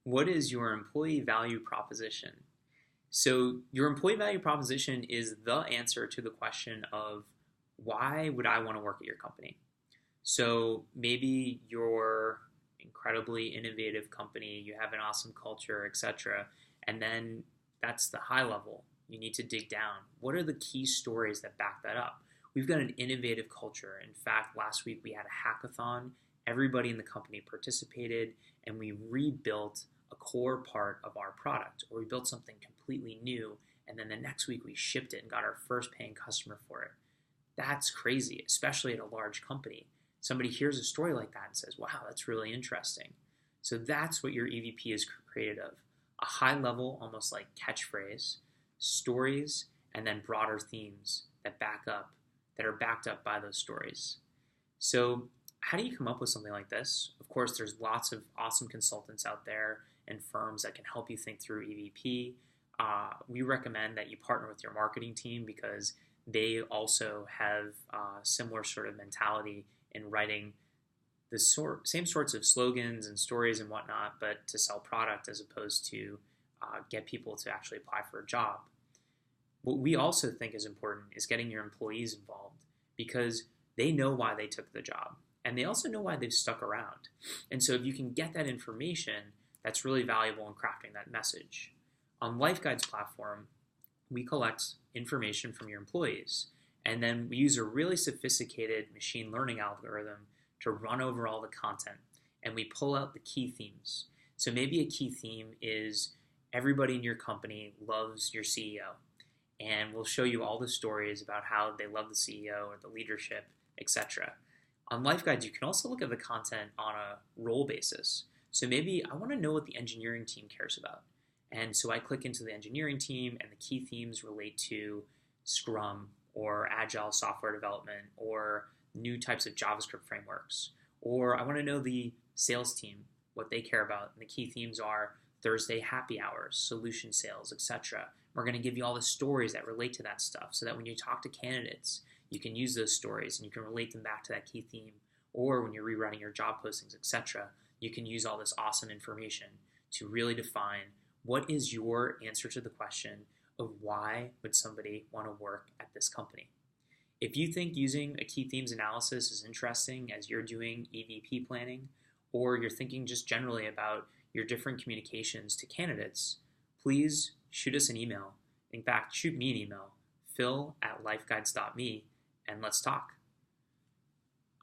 What is your employee value proposition? So, your employee value proposition is the answer to the question of why would I want to work at your company? So, maybe you're incredibly innovative company, you have an awesome culture, etc. And then that's the high level. You need to dig down. What are the key stories that back that up? We've got an innovative culture. In fact, last week we had a hackathon. Everybody in the company participated, and we rebuilt a core part of our product, or we built something completely new, and then the next week we shipped it and got our first paying customer for it. That's crazy, especially at a large company. Somebody hears a story like that and says, wow, that's really interesting. So that's what your EVP is created of: a high level, almost like catchphrase, stories, and then broader themes that are backed up by those stories. So, how do you come up with something like this? Of course, there's lots of awesome consultants out there and firms that can help you think through EVP. We recommend that you partner with your marketing team because they also have similar sort of mentality in writing the same sorts of slogans and stories and whatnot, but to sell product as opposed to get people to actually apply for a job. What we also think is important is getting your employees involved because they know why they took the job and they also know why they've stuck around. And so if you can get that information, that's really valuable in crafting that message. On LifeGuide's platform, we collect information from your employees, and then we use a really sophisticated machine learning algorithm to run over all the content, and we pull out the key themes. So maybe a key theme is everybody in your company loves your CEO, and we'll show you all the stories about how they love the CEO or the leadership, etc. On LifeGuides, you can also look at the content on a role basis. So maybe I want to know what the engineering team cares about. And so I click into the engineering team, and the key themes relate to Scrum or Agile software development or new types of JavaScript frameworks. Or I want to know the sales team, what they care about. And the key themes are Thursday happy hours, solution sales, etc. We're going to give you all the stories that relate to that stuff so that when you talk to candidates, you can use those stories and you can relate them back to that key theme. Or when you're rewriting your job postings, etc., you can use all this awesome information to really define what is your answer to the question of why would somebody want to work at this company. If you think using a key themes analysis is interesting as you're doing EVP planning, or you're thinking just generally about your different communications to candidates, please shoot us an email. In fact, shoot me an email, phil@lifeguides.me, and let's talk.